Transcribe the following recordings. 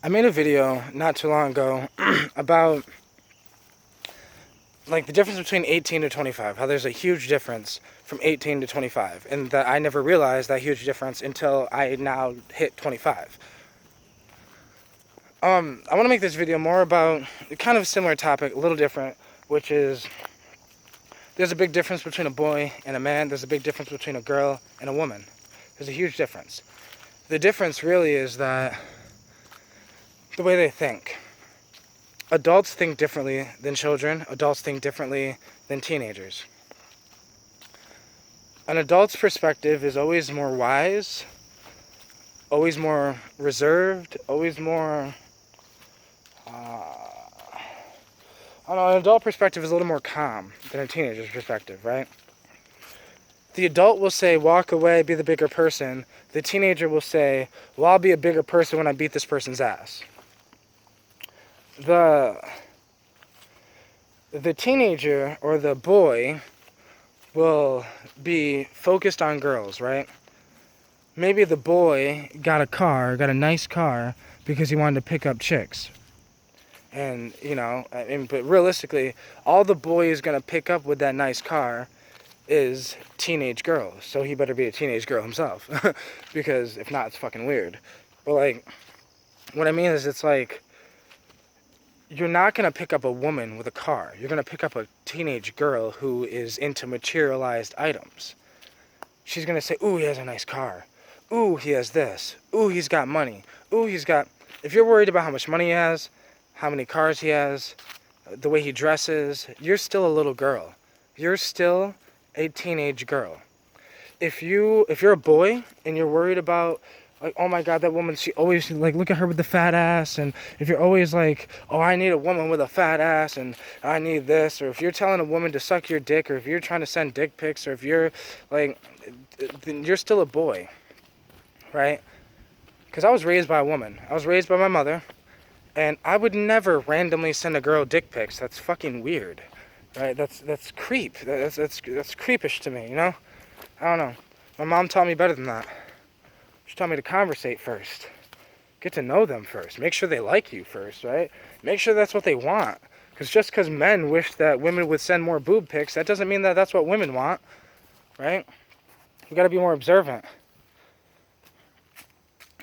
I made a video not too long ago about like the difference between 18 to 25, how there's a huge difference from 18 to 25, and that I never realized that huge difference until I now hit 25. I want to make this video more about kind of a similar topic, a little different, which is there's a big difference between a boy and a man. There's a big difference between a girl and a woman. There's a huge difference. The difference really is that the way they think. Adults think differently than children. Adults think differently than teenagers. An adult's perspective is always more wise, always more reserved, always more... I don't know, an adult perspective is a little more calm than a teenager's perspective, right? The adult will say, walk away, be the bigger person. The teenager will say, well, I'll be a bigger person when I beat this person's ass. The teenager or the boy will be focused on girls, right? Maybe the boy got a nice car because he wanted to pick up chicks. And, but realistically, all the boy is going to pick up with that nice car is teenage girls. So he better be a teenage girl himself. Because if not, it's fucking weird. But, what I mean is it's like, you're not going to pick up a woman with a car. You're going to pick up a teenage girl who is into materialized items. She's going to say, ooh, he has a nice car. Ooh, he has this. Ooh, he's got money. Ooh, he's got... If you're worried about how much money he has, how many cars he has, the way he dresses, you're still a little girl. You're still a teenage girl. If you're a boy and you're worried about, oh my God, that woman, she always, look at her with the fat ass. And if you're always like, oh, I need a woman with a fat ass and I need this. Or if you're telling a woman to suck your dick, or if you're trying to send dick pics, or if you're then you're still a boy, right? Because I was raised by a woman. I was raised by my mother. And I would never randomly send a girl dick pics. That's fucking weird, right? That's creep. That's creepish to me, I don't know. My mom taught me better than that. She taught me to conversate first. Get to know them first. Make sure they like you first, right? Make sure that's what they want. Because just because men wish that women would send more boob pics, that doesn't mean that that's what women want, right? We got to be more observant.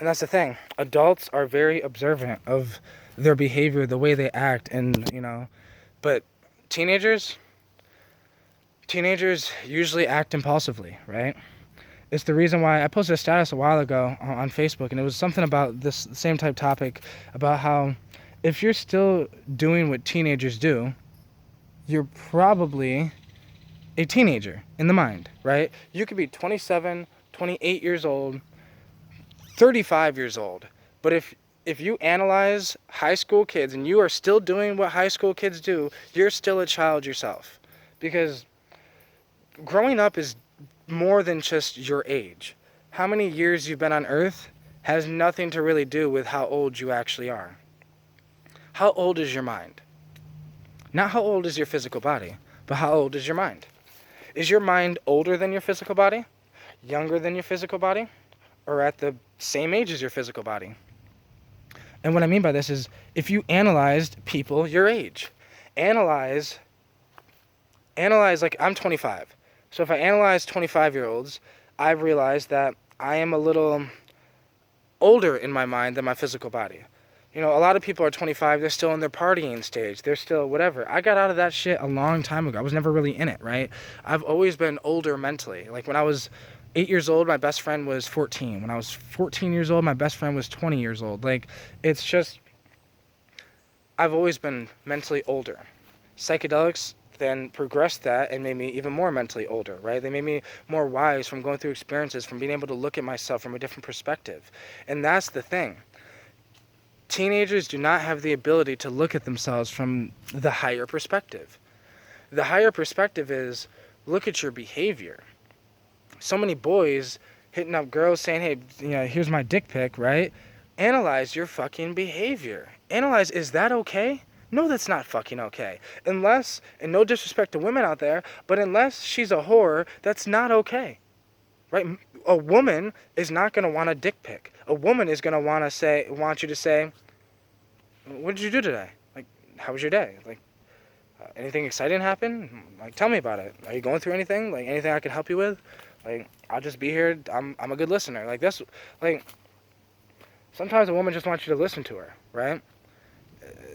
And that's the thing. Adults are very observant of their behavior, the way they act, and, but teenagers usually act impulsively, right? It's the reason why I posted a status a while ago on Facebook, and it was something about this same type topic, about how if you're still doing what teenagers do, you're probably a teenager in the mind, right? You could be 27, 28 years old, 35 years old, but if you analyze high school kids and you are still doing what high school kids do, you're still a child yourself. Because growing up is more than just your age. How many years you've been on Earth has nothing to really do with how old you actually are. How old is your mind? Not how old is your physical body, but how old is your mind? Is your mind older than your physical body? Younger than your physical body? Or at the same age as your physical body? And what I mean by this is, if you analyzed people your age, analyze, like, I'm 25. So if I analyze 25-year-olds, I've realized that I am a little older in my mind than my physical body. A lot of people are 25, they're still in their partying stage, they're still whatever. I got out of that shit a long time ago. I was never really in it, right? I've always been older mentally. Like, when I was 8 years old, my best friend was 14. When I was 14 years old, my best friend was 20 years old. Like, it's just, I've always been mentally older. Psychedelics then progressed that and made me even more mentally older, right? They made me more wise from going through experiences, from being able to look at myself from a different perspective. And that's the thing. Teenagers do not have the ability to look at themselves from the higher perspective. The higher perspective is, look at your behavior. So many boys hitting up girls saying, hey, here's my dick pic, right? Analyze your fucking behavior. Analyze, is that okay? No, that's not fucking okay. Unless, and no disrespect to women out there, but unless she's a whore, that's not okay. Right? A woman is not going to want a dick pic. A woman is going to want you to say, what did you do today? Like, how was your day? Like, anything exciting happen? Like, tell me about it. Are you going through anything? Like, anything I can help you with? Like, I'll just be here. I'm a good listener. Like, that's, like, sometimes a woman just wants you to listen to her, right?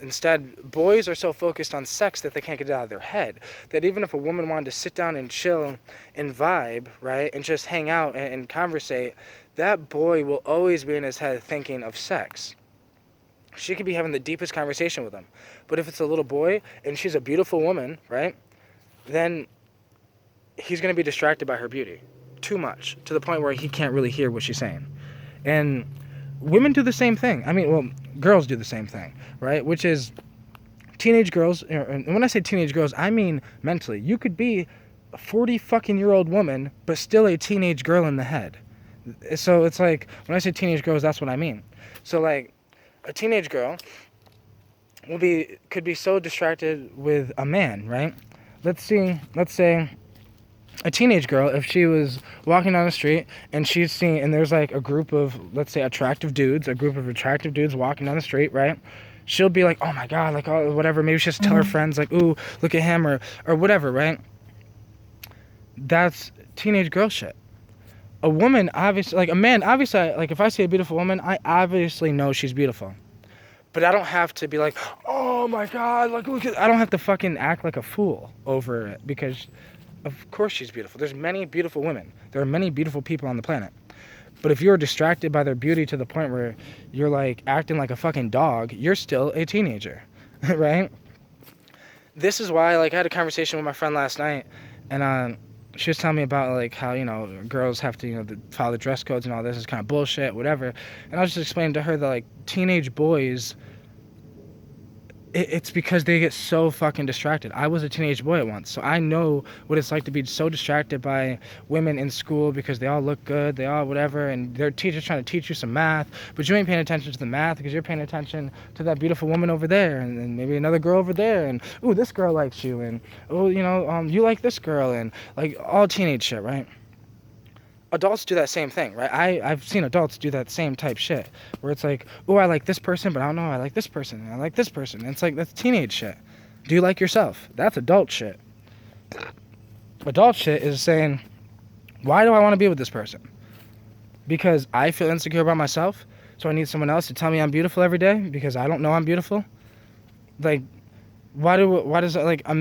Instead, boys are so focused on sex that they can't get it out of their head. That even if a woman wanted to sit down and chill and vibe, right, and just hang out and conversate, that boy will always be in his head thinking of sex. She could be having the deepest conversation with him. But if it's a little boy and she's a beautiful woman, right, then he's going to be distracted by her beauty too much, to the point where he can't really hear what she's saying. And women do the same thing. I mean, well, girls do the same thing, right? Which is teenage girls, and when I say teenage girls, I mean mentally. You could be a 40-fucking-year-old woman, but still a teenage girl in the head. So it's like, when I say teenage girls, that's what I mean. So, like, a teenage girl could be so distracted with a man, right? Let's say a teenage girl, if she was walking down the street and she's seeing, and there's like a group of, let's say, attractive dudes walking down the street, right? She'll be like, oh my God, like, oh, whatever. Maybe she'll just tell her friends, like, ooh, look at him, or whatever, right? That's teenage girl shit. A woman, obviously, like a man, obviously, like if I see a beautiful woman, I obviously know she's beautiful. But I don't have to be like, oh my God, like, look at, I don't have to fucking act like a fool over it, because of course she's beautiful. There's many beautiful women. There are many beautiful people on the planet. But if you're distracted by their beauty to the point where you're like acting like a fucking dog, you're still a teenager, right? This is why, like, I had a conversation with my friend last night, and she was telling me about, like, how, you know, girls have to, you know, follow the dress codes and all this is kind of bullshit, whatever. And I was just explaining to her that, like, teenage boys, it's because they get so fucking distracted. I was a teenage boy at once, so I know what it's like to be so distracted by women in school because they all look good, they all whatever, and their teacher's trying to teach you some math, but you ain't paying attention to the math because you're paying attention to that beautiful woman over there, and maybe another girl over there, and ooh, this girl likes you, and oh, you know, you like this girl, and like all teenage shit, right? Adults do that same thing, right? I've seen adults do that same type shit, where it's like, oh, I like this person, but I don't know, I like this person, and I like this person. And it's like, that's teenage shit. Do you like yourself? That's adult shit. Adult shit is saying, why do I want to be with this person? Because I feel insecure about myself, so I need someone else to tell me I'm beautiful every day because I don't know I'm beautiful. Like, why does, like, a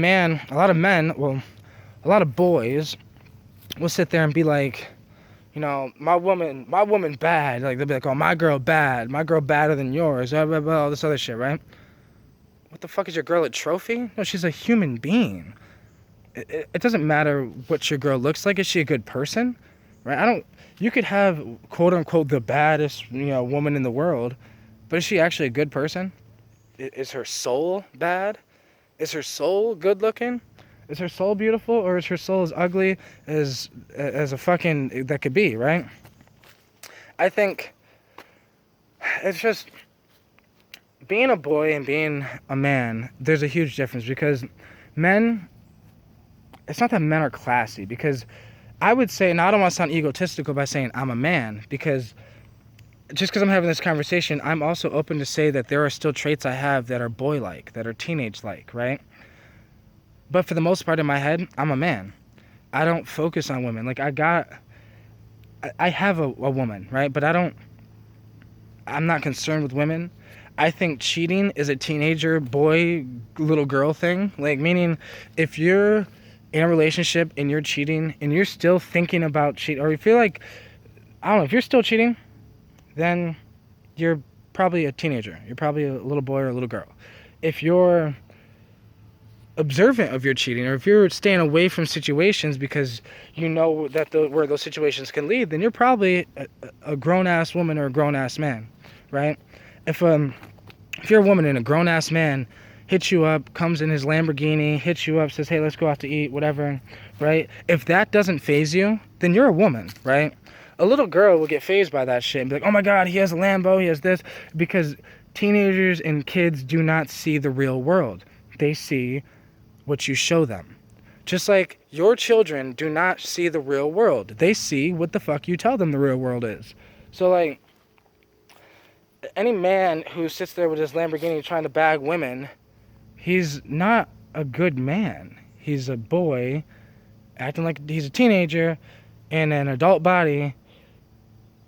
lot of boys will sit there and be like, you know, my woman bad. Like, they'll be like, oh, my girl badder than yours, blah, blah, blah, all this other shit, right? What the fuck, is your girl a trophy? No, she's a human being. It doesn't matter what your girl looks like. Is she a good person? Right? You could have, quote unquote, the baddest, you know, woman in the world, but is she actually a good person? Is her soul bad? Is her soul good looking? Is her soul beautiful, or is her soul as ugly as a fucking that could be, right? I think it's just being a boy and being a man, there's a huge difference, because men, it's not that men are classy, because I would say, and I don't want to sound egotistical by saying I'm a man, because just because I'm having this conversation, I'm also open to say that there are still traits I have that are boy-like, that are teenage-like, right? But for the most part in my head, I'm a man. I don't focus on women. Like, I have a woman, right? But I'm not concerned with women. I think cheating is a teenager, boy, little girl thing. Like, meaning, if you're in a relationship and you're cheating and you're still thinking about cheating, or you feel like, I don't know, if you're still cheating, then you're probably a teenager. You're probably a little boy or a little girl. If you're observant of your cheating, or if you're staying away from situations because you know that where those situations can lead, then you're probably a grown-ass woman or a grown-ass man, right? If you're a woman and a grown-ass man hits you up, comes in his Lamborghini, hits you up, says, hey, let's go out to eat, whatever, right? If that doesn't faze you, then you're a woman, right? A little girl will get fazed by that shit and be like, oh my God, he has a Lambo, he has this, because teenagers and kids do not see the real world. They see what you show them. Just like your children do not see the real world. They see what the fuck you tell them the real world is. So, like, Any man who sits there with his Lamborghini trying to bag women, he's not a good man. He's a boy acting like he's a teenager in an adult body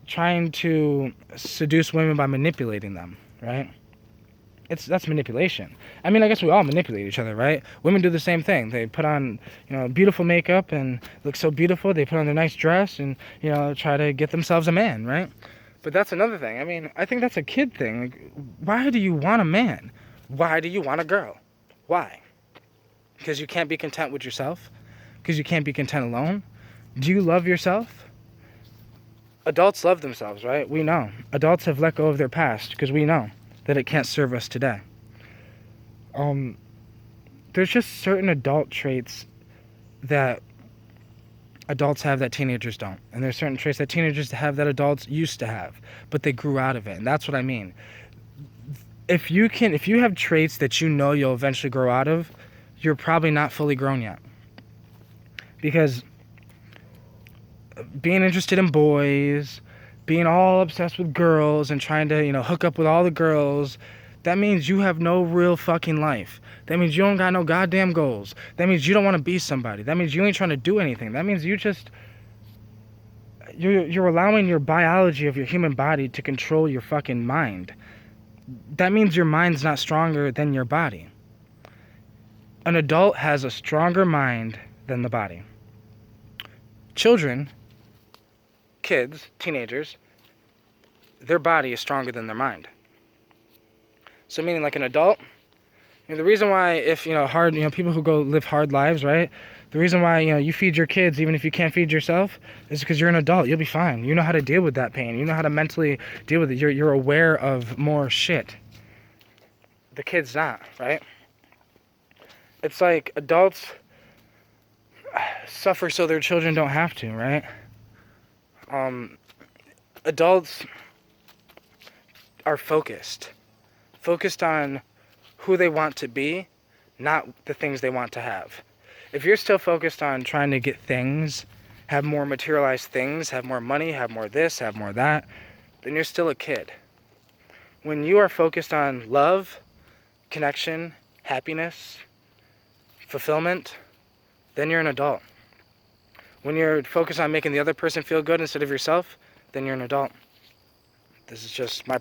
trying to seduce women by manipulating them, right? That's manipulation. I mean, I guess we all manipulate each other, right? Women do the same thing. They put on, beautiful makeup and look so beautiful. They put on their nice dress and, try to get themselves a man, right? But that's another thing. I mean, I think that's a kid thing. Like, why do you want a man? Why do you want a girl? Why? Because you can't be content with yourself? Because you can't be content alone? Do you love yourself? Adults love themselves, right? We know. Adults have let go of their past because we know that it can't serve us today. There's just certain adult traits that adults have that teenagers don't. And there's certain traits that teenagers have that adults used to have, but they grew out of it. And that's what I mean. If you have traits that you'll eventually grow out of, you're probably not fully grown yet. Because being interested in boys, being all obsessed with girls and trying to, hook up with all the girls, that means you have no real fucking life. That means you don't got no goddamn goals. That means you don't want to be somebody. That means you ain't trying to do anything. That means you're allowing your biology of your human body to control your fucking mind. That means your mind's not stronger than your body. An adult has a stronger mind than the body. Children, kids, teenagers, their body is stronger than their mind. So meaning like an adult, the reason why if, people who go live hard lives, right? The reason why, you feed your kids even if you can't feed yourself is because you're an adult. You'll be fine. You know how to deal with that pain. You know how to mentally deal with it. You're aware of more shit. The kid's not, right? It's like adults suffer so their children don't have to, right? Adults are focused on who they want to be, not the things they want to have. If you're still focused on trying to get things, have more materialized things, have more money, have more this, have more that, then you're still a kid. When you are focused on love, connection, happiness, fulfillment, then you're an adult. When you're focused on making the other person feel good instead of yourself, then you're an adult. This is just my